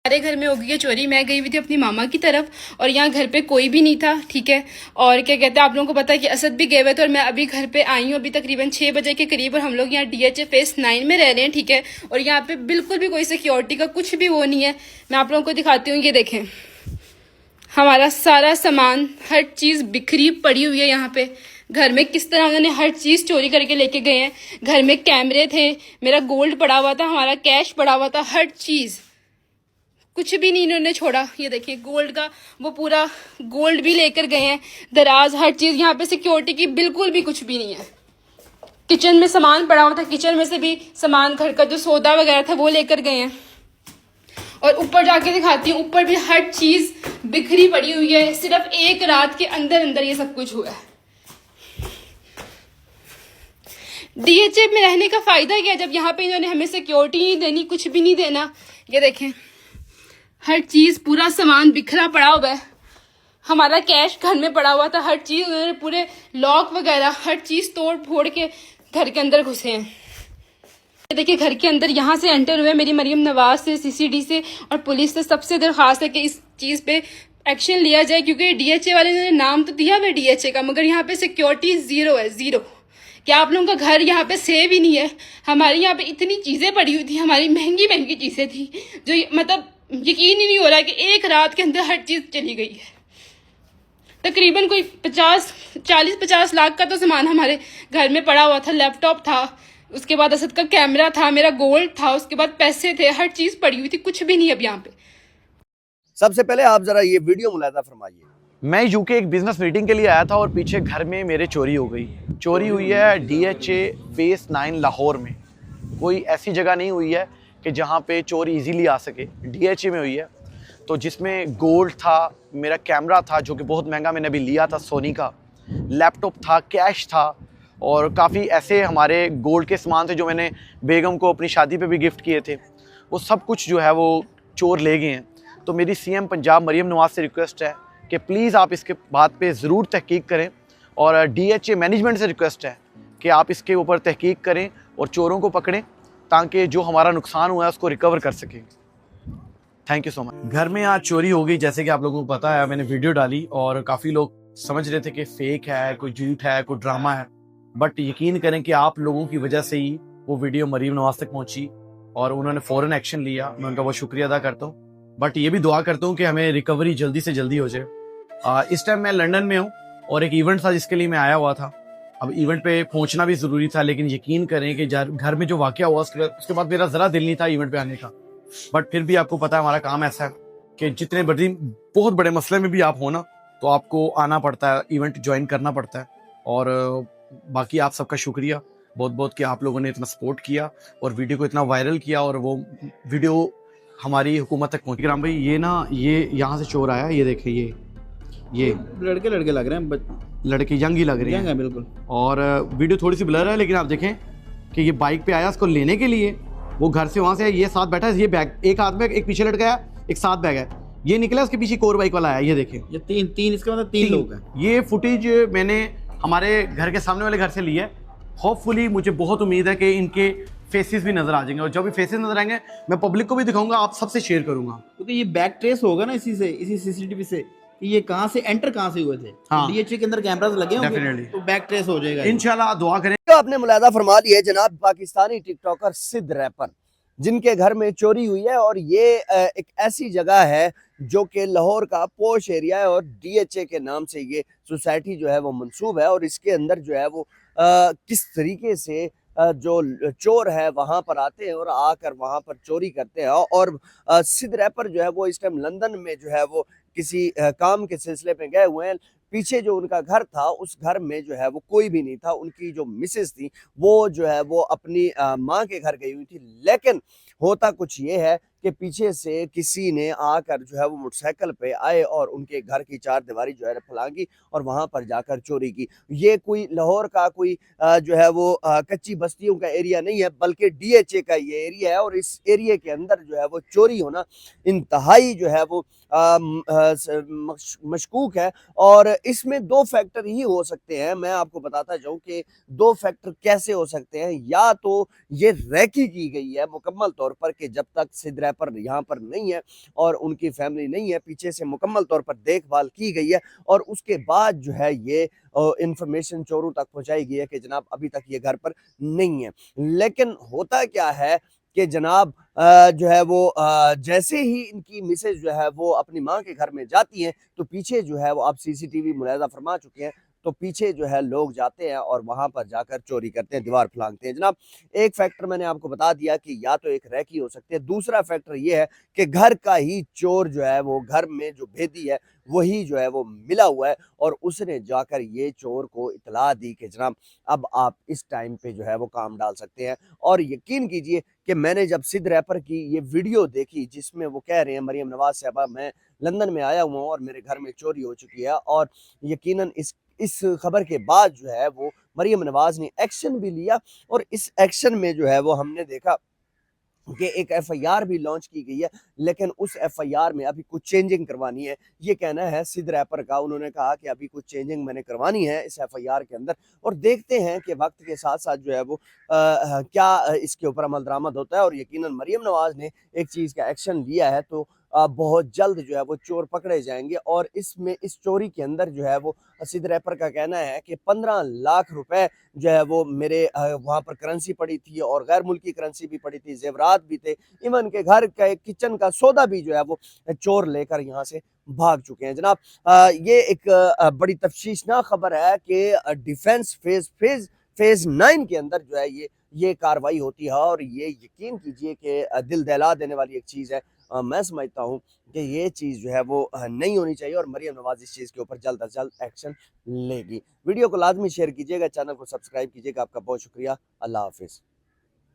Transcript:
हमारे घर में हो गई है चोरी। मैं गई हुई थी अपनी मामा की तरफ और यहाँ घर पे कोई भी नहीं था, ठीक है। और क्या कहते हैं, आप लोगों को पता है कि असद भी गए हुए थे और मैं अभी घर पे आई हूँ, अभी तकरीबन 6 बजे के करीब। और हम लोग यहाँ DHA फेज 9 में रह रहे हैं, ठीक है। और यहाँ पे बिल्कुल भी कोई सिक्योरिटी का कुछ भी वो नहीं है। मैं आप लोगों को दिखाती हूँ, ये देखें, हमारा सारा सामान, हर चीज़ बिखरी पड़ी हुई है यहाँ पे। घर में किस तरह उन्होंने हर चीज़ चोरी करके लेके गए हैं। घर में कैमरे थे, मेरा गोल्ड पड़ा हुआ था, हमारा कैश पड़ा हुआ था, हर चीज़, कुछ भी नहीं इन्होंने छोड़ा। ये देखिए गोल्ड का वो पूरा गोल्ड भी लेकर गए हैं, दराज, हर चीज़। यहाँ पे सिक्योरिटी की बिल्कुल भी कुछ भी नहीं है। किचन में सामान पड़ा हुआ था, किचन में से भी सामान, घर का जो सौदा वगैरह था वो लेकर गए हैं। और ऊपर जाके दिखाती हूँ, ऊपर भी हर चीज़ बिखरी पड़ी हुई है। सिर्फ एक रात के अंदर अंदर ये सब कुछ हुआ है। DHA में रहने का फायदा क्या है जब यहाँ पे इन्होंने हमें सिक्योरिटी नहीं देनी, कुछ भी नहीं देना। ये देखें, हर चीज़, पूरा सामान बिखरा पड़ा हुआ है। हमारा कैश घर में पड़ा हुआ था, हर चीज़ उन्होंने, पूरे लॉक वगैरह हर चीज़ तोड़ फोड़ के घर के अंदर घुसे हैं। ये देखिए घर के अंदर यहाँ से एंटर हुए, मेरी मरीम नवाज से, CCD से और पुलिस से सबसे दरख्वास्त है कि इस चीज़ पे एक्शन लिया जाए, क्योंकि DHA वाले ने नाम तो दिया हुआ DHA का, मगर यहाँ पे सिक्योरिटी ज़ीरो है, ज़ीरो। क्या आप लोगों का घर यहाँ पे सेव ही नहीं है? हमारे यहाँ पे इतनी चीज़ें पड़ी हुई थी, हमारी महंगी महंगी चीज़ें थी, जो मतलब यकीन ही नहीं हो रहा है कि एक रात के अंदर हर चीज़ चली गई है। तकरीबन कोई 40-50 लाख का तो सामान हमारे घर में पड़ा हुआ था। लैपटॉप था, उसके बाद असद का कैमरा था, मेरा गोल्ड था, उसके बाद पैसे थे, हर चीज़ पड़ी हुई थी, कुछ भी नहीं अब यहाँ पे। सबसे पहले आप जरा ये वीडियो मुलाहिजा फरमाइए। मैं यूके एक बिजनेस मीटिंग के लिए आया था और पीछे घर में मेरे चोरी हो गई। चोरी हुई है DHA फेस 9 लाहौर में। कोई ऐसी जगह नहीं हुई है कि जहाँ पे चोरी इजीली आ सके, DHA में हुई है। तो जिसमें गोल्ड था, मेरा कैमरा था जो कि बहुत महंगा मैंने अभी लिया था सोनी का, लैपटॉप था, कैश था और काफ़ी ऐसे हमारे गोल्ड के सामान थे जो मैंने बेगम को अपनी शादी पे भी गिफ्ट किए थे। वो सब कुछ जो है वो चोर ले गए हैं। तो मेरी CM पंजाब मरीम नवाज से रिक्वेस्ट है कि प्लीज़ आप इसके बात पे ज़रूर तहकीक करें और DHA मैनेजमेंट से रिक्वेस्ट है कि आप इसके ऊपर तहकीक करें और चोरों को पकड़ें ताकि जो हमारा नुकसान हुआ है उसको रिकवर कर सकें। Thank you so much. घर में आज चोरी हो गई, जैसे कि आप लोगों को पता है, मैंने वीडियो डाली और काफ़ी लोग समझ रहे थे कि फेक है, कोई झूठ है, कोई ड्रामा है। बट यकीन करें कि आप लोगों की वजह से ही वो वीडियो मरीम नवाज तक पहुंची और उन्होंने फ़ौरन एक्शन लिया। मैं उनका बहुत शुक्रिया अदा करता हूँ। बट ये भी दुआ करता हूँ कि हमें रिकवरी जल्दी से जल्दी हो जाए। इस टाइम मैं लंदन में हूँ और एक इवेंट था जिसके लिए मैं आया हुआ था। अब इवेंट पे पहुंचना भी ज़रूरी था, लेकिन यकीन करें कि घर में जो वाक़या हुआ उसके बाद मेरा ज़रा दिल नहीं था इवेंट पे आने का। बट फिर भी आपको पता है हमारा काम ऐसा है कि जितने बहुत बड़े मसले में भी आप हो ना, तो आपको आना पड़ता है, इवेंट ज्वाइन करना पड़ता है। और बाकी आप सबका शुक्रिया बहुत बहुत कि आप लोगों ने इतना सपोर्ट किया और वीडियो को इतना वायरल किया और वो वीडियो हमारी हुकूमत तक पहुंची। राम भाई, ये यहाँ से चोर आया, ये देखिए, ये लड़के लग रहे हैं, लड़के यंग ही लग रहे हैं बिल्कुल। और वीडियो थोड़ी सी ब्लर है, लेकिन आप देखें कि ये बाइक पे आया उसको लेने के लिए। वो घर से वहाँ से ये साथ बैठा है, ये बैग एक हाथ में, एक पीछे लटका है, एक साथ बैग है। ये निकला, उसके पीछे कोर बाइक वाला आया, ये देखें, ये तीन इसका मतलब तीन लोग हैं। ये फुटेज मैंने हमारे घर के सामने वाले घर से ली है। होपफुली मुझे बहुत उम्मीद है कि इनके फेसेस भी नजर आ जाएंगे और जब भी फेसेस नजर आएंगे मैं पब्लिक को भी दिखाऊंगा, आप सबसे शेयर करूंगा, क्योंकि ये बैक ट्रेस होगा ना इसी CCTV से कि ये कहाँ से एंटर कहाँ से हुए थे। हाँ। DHA के अंदर कैमरास लगे होंगे, Definitely। तो बैक ट्रेस हो जाएगा इंशाल्लाह। दुआ करें। तो आपने मुलाहिजा फरमा लिया है जनाब, पाकिस्तानी टिकटॉकर सिद्ध रैपर जिनके घर में चोरी हुई है। और ये एक ऐसी जगह है जो कि लाहौर का पोश एरिया है और DHA के नाम से ये सोसाइटी जो है वो मंसूब है। और इसके अंदर जो है वो किस तरीके से जो चोर है वहाँ पर आते हैं और आकर वहाँ पर चोरी करते हैं। और सिद्ध रैपर जो है वो इस टाइम लंदन में जो है वो किसी काम के सिलसिले में गए हुए हैं। पीछे जो उनका घर था, उस घर में जो है वो कोई भी नहीं था। उनकी जो मिसेस थी वो जो है वो अपनी माँ के घर गई हुई थी। लेकिन होता कुछ ये है कि पीछे से किसी ने आकर जो है वो मोटरसाइकिल पे आए और उनके घर की चार दीवारी जो है फलांगी और वहां पर जाकर चोरी की। ये कोई लाहौर का कोई जो है वो कच्ची बस्तियों का एरिया नहीं है, बल्कि DHA का ये एरिया है। और इस एरिया के अंदर जो है वो चोरी होना इंतहाई जो है वो मशकूक है। और इसमें दो फैक्टर ही हो सकते हैं। मैं आपको बताता जाऊं कि दो फैक्टर कैसे हो सकते हैं। या तो ये रैकी की गई है मुकम्मल तौर पर कि जब तक सिद्ध रैपर यहाँ पर नहीं है और उनकी फैमिली नहीं है, पीछे से मुकम्मल तौर पर देखभाल की गई है और उसके बाद जो है ये इंफॉर्मेशन चोरों तक पहुंचाई गई है कि जनाब अभी तक ये घर पर नहीं है। लेकिन होता क्या है कि जनाब जो है वो जैसे ही इनकी मिसेज जो है वो अपनी माँ के घर में जाती हैं तो पीछे जो है वो आप सीसीटीवी मुलाहिजा फरमा चुके हैं, तो पीछे जो है लोग जाते हैं और वहां पर जाकर चोरी करते हैं, दीवार फलांगते हैं। जनाब एक फैक्टर मैंने आपको बता दिया कि या तो एक रैकी हो सकती है, दूसरा फैक्टर ये है कि घर का ही चोर जो है वो घर में जो भेदी है वही जो है वो मिला हुआ है और उसने जाकर ये चोर को इतला दी कि जनाब अब आप इस टाइम पे जो है वो काम डाल सकते हैं। और यकीन कीजिए कि मैंने जब सिद्ध रैपर की ये वीडियो देखी जिसमें वो कह रहे हैं मरियम नवाज साहबा मैं लंदन में आया हुआ हूँ और मेरे घर में चोरी हो चुकी है, और यकीनन इस खबर के बाद जो है वो मरियम नवाज ने एक्शन भी लिया और इस एक्शन में जो है वो हमने देखा कि एक एफआईआर भी लॉन्च की गई है, लेकिन उस एफआईआर में अभी कुछ चेंजिंग करवानी है, ये कहना है सिद्ध रैपर का। उन्होंने कहा कि अभी कुछ चेंजिंग मैंने करवानी है इस एफआईआर के अंदर और देखते हैं कि वक्त के साथ साथ जो है वो क्या इसके ऊपर अमल दरामद होता है। और यकीनन मरियम नवाज ने एक चीज़ का एक्शन लिया है तो बहुत जल्द जो है वो चोर पकड़े जाएंगे। और इसमें इस चोरी के अंदर जो है वो सिद्ध रैपर का कहना है कि 15 लाख रुपए जो है वो मेरे वहाँ पर करेंसी पड़ी थी और गैर मुल्की करेंसी भी पड़ी थी, जेवरात भी थे, इवन के घर का किचन का सौदा भी जो है वो चोर लेकर यहाँ से भाग चुके हैं। जनाब ये एक बड़ी तफ्शीशनाक खबर है कि डिफेंस फेज 9 के अंदर जो है ये कार्रवाई होती है और ये यकीन कीजिए कि दिल दहला देने वाली एक चीज़ है। मैं समझता हूँ कि ये चीज़ जो है वो नहीं होनी चाहिए और मरियम नवाज इस चीज़ के ऊपर जल्द अज जल्द एक्शन लेगी। वीडियो को लाजमी शेयर कीजिएगा, चैनल को सब्सक्राइब कीजिएगा। आपका बहुत शुक्रिया। अल्लाह हाफिज़।